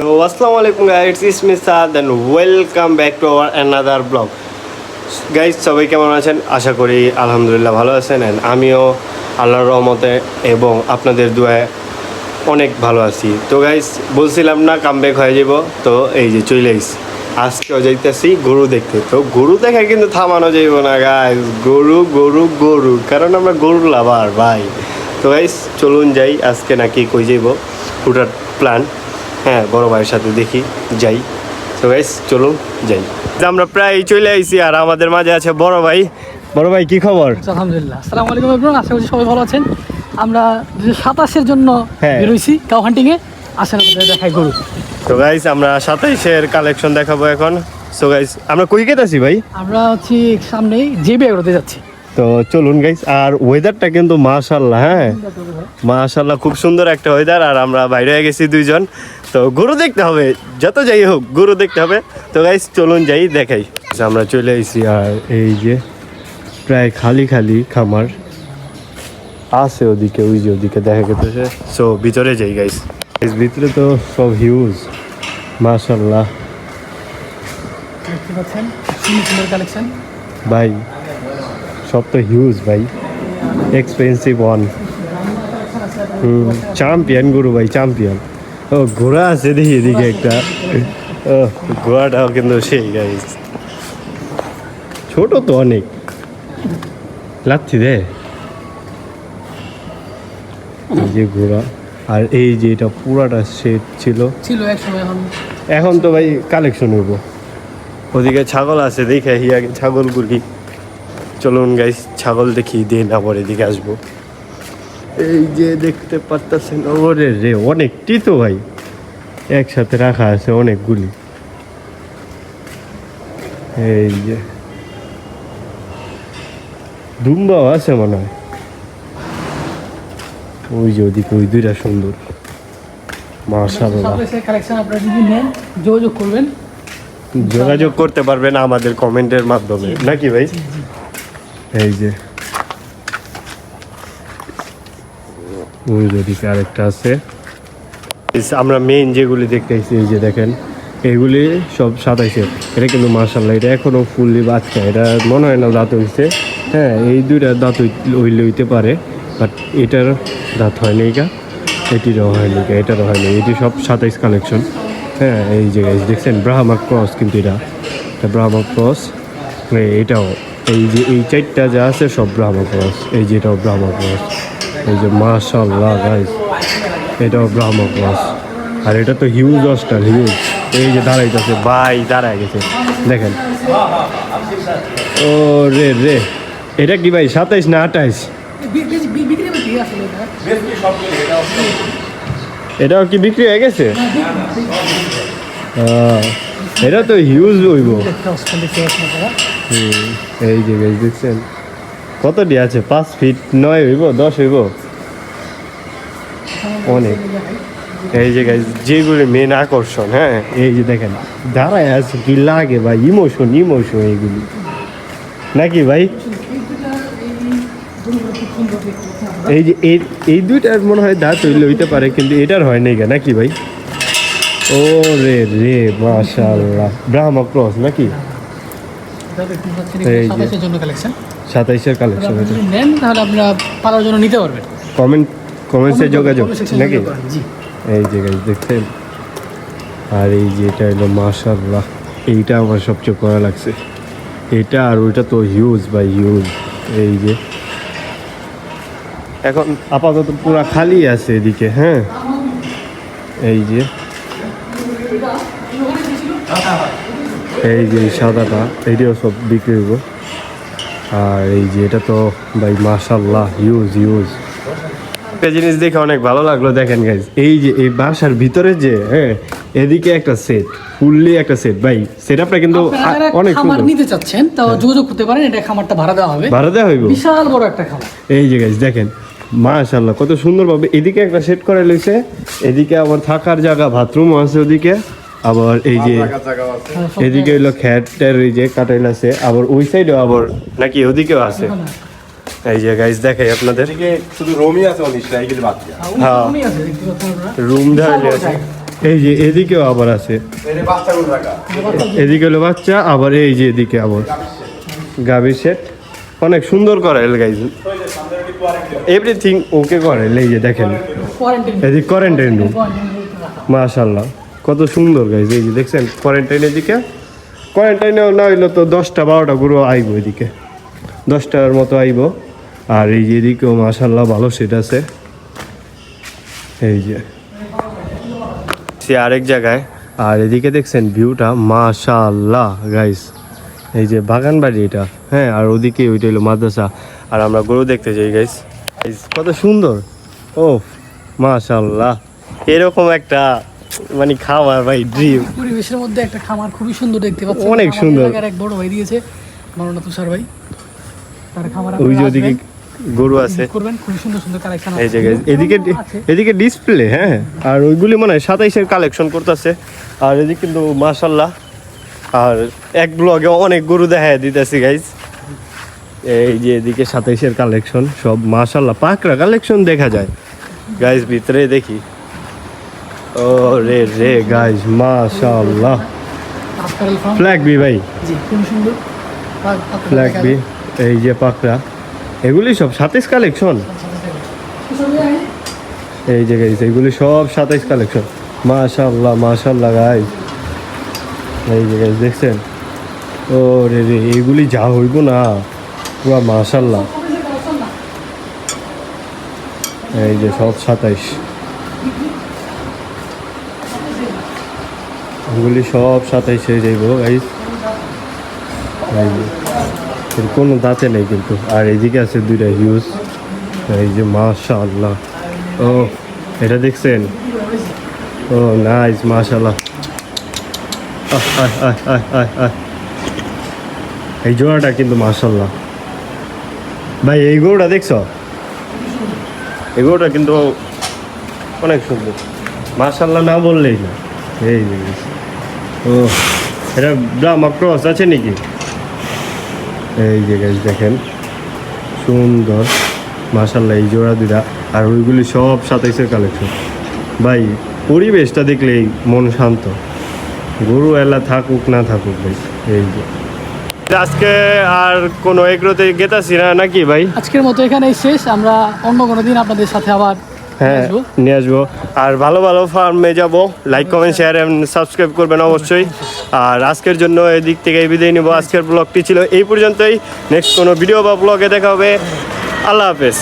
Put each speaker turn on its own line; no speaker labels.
So, assalamu alaikum guys, it's me Saad and welcome back to our another vlog. Guys, সবাই কেমন আছেন? আশা করি আলহামদুলিল্লাহ ভালো আছেন and আমিও আল্লাহর রহমতে এবং আপনাদের দোয়ায় অনেক ভালো আছি। তো গাইস বলছিলাম না কামব্যাক হয়ে যাব, তো এই যে চলে আইছি। আজকেও যাইতেছি গরু দেখতে। তো গরু দেখা কিন্তু থামানো যাইব না গাইস, গরু গরু গরু, কারণ আমরা গরুর লাভার ভাই। তো গাইস চলুন যাই, আজকে নাকি কই যাইব হুটার প্ল্যান, হ্যাঁ বড় ভাইয়ের সাথে দেখি যাই। তো গাইস চলুন যাই। আমরা প্রায় চলে আইছি আর আমাদের মাঝে আছে বড় ভাই। বড় ভাই কি খবর?
আলহামদুলিল্লাহ, আসসালামু আলাইকুম এভরিওয়ান, আশা করি সবাই ভালো আছেন। আমরা ২৭-এর জন্য বেরোইছি কাউ হান্টিংয়ে, আসেন আপনাদের দেখাই গরু।
তো গাইস আমরা ২৭-এর কালেকশন দেখাবো এখন। সো গাইস আমরা কই গেতাছি ভাই?
আমরা হচ্ছে সামনেই জেবি এগোতে যাচ্ছি।
তো চলুন গাইস, আর ওয়েদারটা কিন্তু মাশাআল্লাহ, হ্যাঁ মাশাআল্লাহ খুব সুন্দর একটা ওয়েদার। আর আমরা বাইরে হয়ে গেছি দুইজন, তো গরু দেখতে হবে, যত যাই হোক গরু দেখতে হবে। তো গাইস চলুন যাই দেখাই। আমরা চলে এসেছি আর এই যে প্রায় খালি খালি খামার আছে ওদিকে, ওই যে ওদিকে দেখা গেছে। সো ভিতরে যাই গাইস। ভিতরে তো সব হিউজ মাশাআল্লাহ,
দেখতে পাচ্ছেন সুন্দর কালেকশন
ভাই, সব তো হিউজ ভাই, এক্সপেন্সিভ ওয়ান। চ্যাম্পিয়ন গরু ভাই, চ্যাম্পিয়ন। ও ঘোড়া আছে দেখি এদিকে একটা, ও ঘোড়াটাও কিন্তু সেই গাইস, ছোট তো অনেক লাগছি রে এই যে ঘোড়া। আর এই যে এটা পুরাটা সেট ছিল
এক সময়,
এখন তো ভাই কালেকশন হইব। ওদিকে ছাগল আছে দেখে আগে ছাগলগুলি। চলুন গাইস ছাগল দেখি দিয়ে না পরে এদিকে আসবো। এই যে দেখতে পারতেছেন ওরে রে, অনেকটি তো ভাই একসাথে রাখা আছে অনেকগুলি। এই যে দুম্বাও আছে মনে হয়, ওই যে ওদিকে ওই দুইটা সুন্দর মাশাআল্লাহ।
কালেকশন আপনারা যদি নেন যোগাযোগ করবেন,
যোগাযোগ করতে পারবেন আমাদের কমেন্টের মাধ্যমে, নাকি ভাই? এই যে ওই ওদিকে আরেকটা আছে। আমরা মেইন যেগুলি দেখতেছি এই যে দেখেন, এগুলি সব ২৭-এর। এটা কিন্তু মাশাআল্লাহ, এটা এখনো ফুললি বাচ্চা, এটা মনে হয় না দাঁত হইছে। হ্যাঁ এই দুইটা দাঁত হইলে হইতে পারে, বাট এটার দাঁত হয়নি, এটিরও হয়নি, এটারও হয়নি। এটি সব ২৭ কালেকশন। হ্যাঁ এই যে গাইস দেখছেন ব্রাহ্মা ক্রস, কিন্তু এটা ব্রাহ্মা ক্রস। এটাও এই যে এই চারটা যা আছে সব ব্রাহ্মা ক্রস। এই যে এটাও ব্রাহ্মা ক্রস, এই যে মাশাআল্লাহ গাইস, এটাও ব্রাহ্মা ক্রস। আর এটা তো হিউজ অস্টার, হিউজ। এই যে দাঁড়াইতেছে ভাই, দাঁড়ায় গেছে দেখেন। ও রে রে, এটা কি ভাই ২৭ না ২৮? এটাও কি বিক্রি হয়ে গেছে? এটা তো হিউজ হইব। এই যে গাইস দেখছেন কতটি আছে, 5 ফিট 9 হইব, 10 হইব, অনেক। এই যে গাইস যেগুলি মেন আকর্ষণ, হ্যাঁ এই যে দেখেন দাঁড়ায় আছে, কি লাগে ভাই, ইমোশন এইগুলি, নাকি ভাই? এই যে এই দুইটার মনে হয় দাঁত হইতে পারে, কিন্তু এটার হয় নাই, নাকি ভাই? ও রে রে মাশাআল্লাহ, ব্রাহ্মা ক্রস নাকি? এই যে ২৭-এর কালেকশন,
যদি নেন তাহলে আপনারা পালার জন্য নিতে পারবেন।
কমেন্টসে যোগাযোগ নাকি? এই যে গাইস দেখছেন। আর এই যে এটা হলো মাশাআল্লাহ, এইটা আমার সবচেয়ে করা লাগছে, এটা আর ওইটা তো হিউজ ভাই, হিউজ। এই যে এখন আপাতত পুরা খালি আছে এদিকে, হ্যাঁ এই যে এই যে সাদাটা, এইটাও সব বিক্রি হইব। আর এই যে এটা তো ভাই মাশাআল্লাহ হিউজ। একটা জিনিস দেখে অনেক ভালো লাগলো, দেখেন গাইজ এই যে এই বাসার ভিতরে যে, হ্যাঁ এদিকে একটা সেট, ফুললি একটা সেট ভাই। সেটআপটা কিন্তু অনেক সুন্দর।
খামার নিতে চাচ্ছেন তাও যোগাযোগ করতে পারেন, এটা খামারটা ভাড়া দেওয়া হবে, বিশাল বড় একটা খামার।
এই যে গাইজ দেখেন মাশাআল্লাহ কত সুন্দরভাবে এদিকে একটা সেট করে লইছে, এদিকে আবার থাকার জায়গা, বাথরুমও আছে ওদিকে, আবার এই যে এদিকে হইলো খ্যাটের এই যে কাটাইল আছে, আবার ওই সাইডেও আবার নাকি ওদিকেও আছে। এই যে গাইস দেখাই আপনাদের,
শুধু রুমই আছে 19টা, এইগুলি বাদ দিয়া।
হ্যাঁ রুম ধরে আছে। এই যে এদিকেও আবার আছে, এদিকে হলো বাচ্চা, আবার এই যে এদিকে আবার গাভীর সেট। অনেক সুন্দর করে গাইজ, এভরিথিং ওকে করে। এই যে দেখেন এদিকে কোয়ারেন্টাইন রুম, মাশাআল্লাহ কত সুন্দর গাইজ। এই যে দেখছেন কোয়ারেন্টাইনের দিকে, কোয়ারেন্টাইনেও না হইলো তো 10টা 12টা গরু আইব, এদিকে 10টার মতো আইব। আর এই যে এদিকেও মাশাআল্লাহ ভালো সেট আছে। এই যে সে আরেক জায়গায়, আর এদিকে দেখছেন ভিউটা মাশাআল্লাহ গাইস। এই যে বাগান বাড়ি এটা, হ্যাঁ, আর ওদিকে ওইটা হলো মাদ্রাসা। আর আমরা গরু দেখতে যাই গাইস, কত সুন্দর। ও মাশাআল্লাহ, এরকম একটা মানে খামার ভাই ড্রিম।
পরিবেশের মধ্যে একটা খামার খুবই সুন্দর দেখতে পাচ্ছি,
অনেক সুন্দর।
এক বড় ভাই দিয়েছে মাওলানা তুষার ভাই, তার খামার
ওই যে ওদিকে গরু আছে,
করবেন খুব সুন্দর সুন্দর কালেকশন আছে
এই জায়গায়। এদিকে ডিসপ্লে, হ্যাঁ, আর ওইগুলি মনে হয় 27-এর কালেকশন করতেছে। আর এদিকে কিন্তু মাশাআল্লাহ, আর এক ব্লগে অনেক গরু দেখা দিতেছি গাইজ। এই যে এদিকে 27-এর কালেকশন সব মাশাআল্লাহ পাকড়া কালেকশন দেখা যায় গাইজ। ভিতরে দেখি, ও রে রে গাইজ মাশাআল্লাহ, ফ্ল্যাগ বি ভাই,
জি খুব সুন্দর
ফ্ল্যাগ বি। এই যে পাকড়া, এগুলি সব 27 কালেকশন। এই যে গাইজ এগুলি সব 27 কালেকশন, মাশাআল্লাহ মাশাআল্লাহ গাইজ। এই যে গাইজ দেখছেন, ও রে রে এইগুলি যা হইব না পুরা মাশাআল্লাহ। এই যে সব 27, এগুলি সব 27 হয়ে যাইব গাইজ। এই যে এর কোনো দাঁতে নেই কিন্তু। আর এইদিকে আছে দুইটা হিউজ, এই যে মাশাআল্লাহ। ও এটা দেখছেন, ও নাইস মাশাআল্লাহ। এই জোড়াটা কিন্তু মাশাআল্লাহ ভাই। এই গরুটা দেখছ, এই গরুটা কিন্তু অনেক সুন্দর, মাশাআল্লাহ না বললেই না। এই ও এটা ব্রাহ্মা ক্রস আছে নাকি? এই যে গাইস দেখেন সুন্দর মাশাআল্লাহ এই জোড়া দুটা। আর ওইগুলি সব 27-এর কালেকশন ভাই। পরিবেশটা দেখলেই মন শান্ত, গরু এলা থাকুক না থাকুক ভাই। এই যে আজকে আর কোনো এগ্রোতে গেতাছি না নাকি ভাই?
আজকের মতো এখানেই শেষ, আমরা অন্য কোনো দিন আপনাদের সাথে আবার
হ্যাঁ নিয়ে আসবো। আর ভালো ভালো ফার্মে যাব। Like comment share and subscribe করবেন অবশ্যই। আর আজকের জন্য এদিক থেকে বিদায় নিব। আজকের ব্লগটি ছিল এই পর্যন্তই। নেক্সট কোনো ভিডিও বা ব্লগে দেখা হবে। আল্লাহ হাফেজ।